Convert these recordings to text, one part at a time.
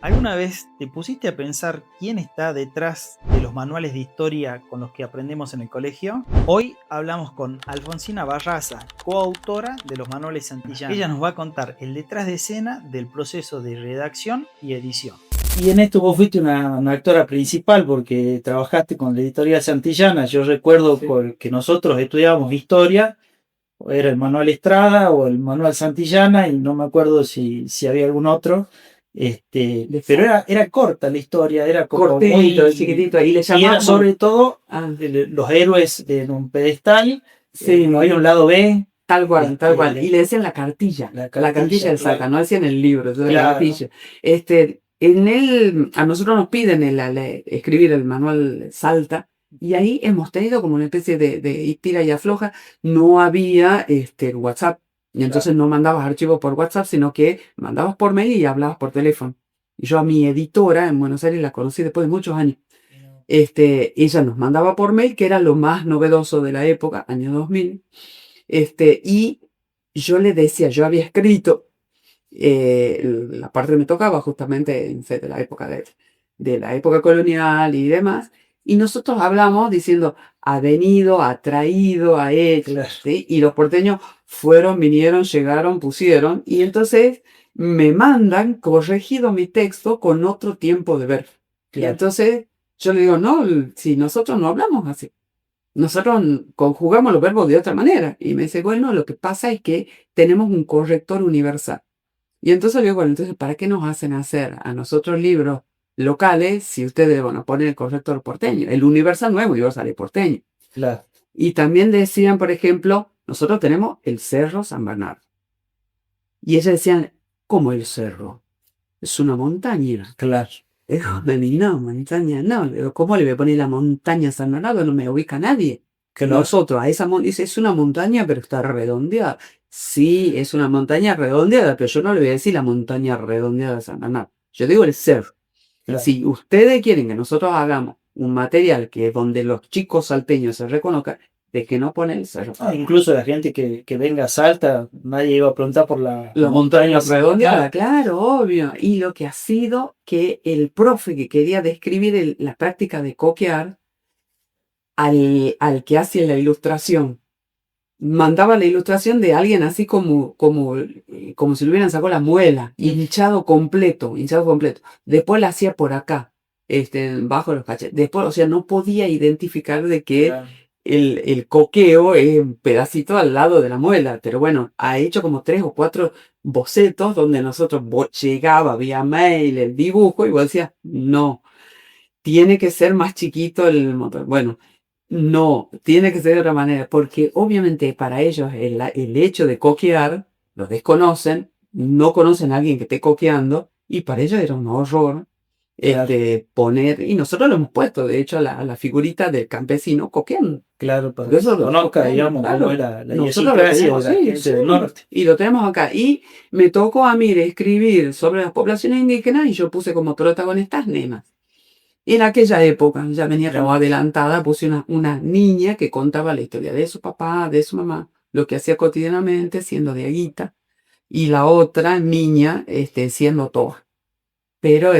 ¿Alguna vez te pusiste a pensar quién está detrás de los manuales de historia con los que aprendemos en el colegio? Hoy hablamos con Alfonsina Barraza, coautora de los manuales Santillana. Ella nos va a contar el detrás de escena del proceso de redacción y edición. Y en esto vos fuiste una actora principal porque trabajaste con la editorial Santillana. Yo recuerdo que nosotros estudiábamos historia, o era el manual Estrada o el manual Santillana, y no me acuerdo si había algún otro. Pero era corta la historia, era como cortito, muy chiquitito, ahí le y era llamamos. sobre todo Ah, los héroes en un pedestal. sí, No había un lado B. tal cual, tal cual. Este, Y le decían la cartilla la cartilla cartilla, del Salta, claro. no decían el libro, entonces la Claro. cartilla. A nosotros nos piden escribir el manual Salta, y ahí hemos tenido como una especie de tira y afloja. No había WhatsApp, y entonces no mandabas archivos por WhatsApp, sino que mandabas por mail y hablabas por teléfono. Y yo a mi editora en Buenos Aires la conocí después de muchos años. Ella nos mandaba por mail, que era lo más novedoso de la época, año 2000. Y yo le decía, yo había escrito la parte que me tocaba justamente de la época de la época colonial y demás. Y nosotros hablamos diciendo, ha venido, ha traído, ha hecho, Claro. ¿sí? Y los porteños fueron, vinieron, llegaron, pusieron. Y entonces me mandan corregido mi texto con otro tiempo de verbo. Y Claro. entonces yo le digo, no, si nosotros no hablamos así. Nosotros conjugamos los verbos de otra manera. Y me dice, bueno, lo que pasa es que tenemos un corrector universal. Y entonces le digo, bueno, entonces, ¿para qué nos hacen hacer a nosotros libros locales si ustedes, bueno, ponen el corrector porteño? El universal no es universal, es porteño. Claro. Y también decían, por ejemplo, nosotros tenemos el Cerro San Bernardo. Y ellos decían, ¿cómo el cerro? Es una montaña. Claro. No, montaña, no. Le digo, ¿cómo le voy a poner la montaña San Bernardo? No me ubica nadie. Claro. Nosotros, a esa montaña, dice, es una montaña, pero está redondeada. Sí, es una montaña redondeada, pero yo no le voy a decir la montaña redondeada de San Bernardo. Yo digo el cerro. Claro. Si ustedes quieren que nosotros hagamos un material que donde los chicos salteños se reconozcan, ¿de que no ponen el cerro? Incluso la gente que venga a Salta, nadie iba a preguntar por la montaña redondeada, claro, obvio. Y lo que ha sido que el profe que quería describir la práctica de coquear al que hace la ilustración, mandaba la ilustración de alguien así como si le hubieran sacado la muela, hinchado completo, hinchado completo. Después la hacía por acá, bajo los cachetes. Después, o sea, no podía identificar de que Claro. el coqueo es un pedacito al lado de la muela. Pero bueno, ha hecho como 3 o 4 bocetos donde nosotros llegaba vía mail el dibujo y vos decías, no, tiene que ser más chiquito el motor. Bueno, no, tiene que ser de otra manera, porque obviamente para ellos el hecho de coquear, lo desconocen, no conocen a alguien que esté coqueando, y para ellos era un horror Claro. poner, y nosotros lo hemos puesto, de hecho, la figurita del campesino coqueando. Claro, para Porque que se conozca, digamos, claro, cómo es la nosotros lo idiosincrasia tenemos, de la sí, gente sí, del norte. y lo tenemos acá. Y me tocó a mí escribir sobre las poblaciones indígenas, y yo puse como protagonistas nenas. Y en aquella época, ya venía como adelantada, puse una niña que contaba la historia de su papá, de su mamá, lo que hacía cotidianamente siendo diaguita, y la otra niña siendo toa. Pero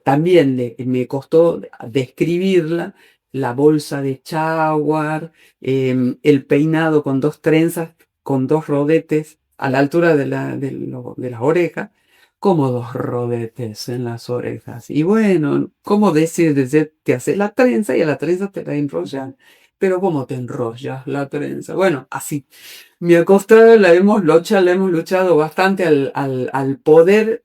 también me costó describirla, la bolsa de chaguar, el peinado con 2 trenzas, con 2 rodetes a la altura de las orejas, como 2 rodetes en las orejas. Y bueno, ¿cómo decir? Te haces la trenza y a la trenza te la enrollan. Pero ¿cómo te enrollas la trenza? Bueno, así. Me ha costado, la hemos luchado bastante al poder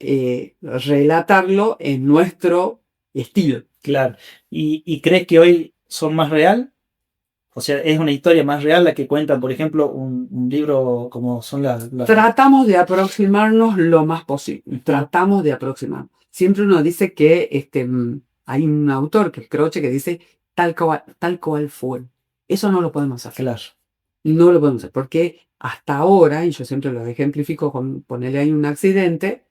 relatarlo en nuestro estilo. Claro. ¿Y crees que hoy son más real? O sea, ¿es una historia más real la que cuenta, por ejemplo, un libro como son las... Tratamos de aproximarnos lo más posible. Tratamos de aproximarnos. Siempre uno dice que hay un autor, que es Croce, que dice tal cual fue. Eso no lo podemos hacer. Claro. No lo podemos hacer, porque hasta ahora, y yo siempre lo ejemplifico con ponerle ahí un accidente,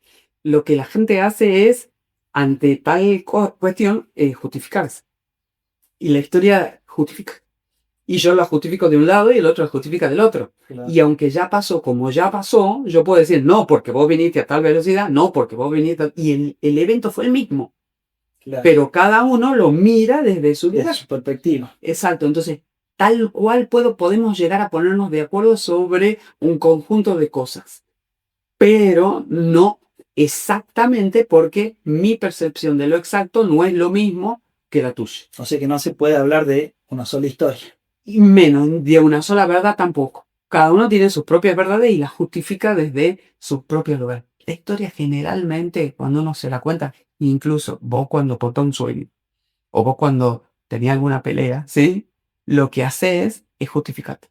lo que la gente hace es, ante tal cuestión, justificarse. Y la historia justifica. y yo la justifico de un lado y el otro la justifica del otro. Claro. Y aunque ya pasó como ya pasó, yo puedo decir, no, porque vos viniste a tal velocidad, no, porque vos viniste y el evento fue el mismo. Claro. Pero cada uno lo mira desde su Desde lugar. su perspectiva. Exacto, entonces, tal cual podemos llegar a ponernos de acuerdo sobre un conjunto de cosas, pero no exactamente porque mi percepción de lo exacto no es lo mismo que la tuya. O sea que no se puede hablar de una sola historia. Y menos de una sola verdad tampoco. Cada uno tiene sus propias verdades y las justifica desde su propio lugar. La historia generalmente, cuando uno se la cuenta, incluso vos cuando contás un sueño, o vos cuando tenías alguna pelea, ¿sí? Lo que haces es justificarte.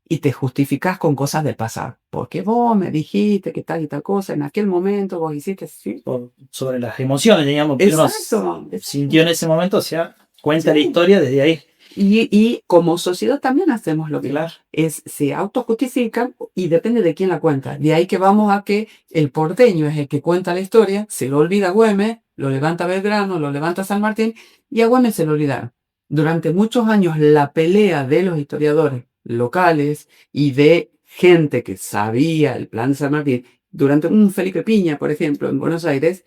Y te justificas con cosas del pasado. Porque vos me dijiste que tal y tal cosa, en aquel momento vos hiciste así. Sobre las emociones, digamos, que uno Exacto. sintió en ese momento, o sea, cuenta Sí. la historia desde ahí. Y como sociedad también hacemos lo mismo. Claro. Se autojustifican y depende de quién la cuenta. De ahí que vamos a que el porteño es el que cuenta la historia, se lo olvida a Güemes, lo levanta Belgrano, lo levanta San Martín y a Güemes se lo olvidaron. Durante muchos años la pelea de los historiadores locales y de gente que sabía el plan de San Martín, durante un Felipe Piña, por ejemplo, en Buenos Aires,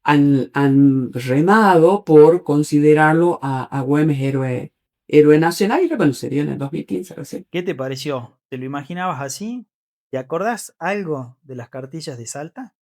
han remado por considerarlo a Güemes héroe nacional y reconocido en el 2015 recién. ¿Qué te pareció? ¿Te lo imaginabas así? ¿Te acordás algo de las cartillas de Salta?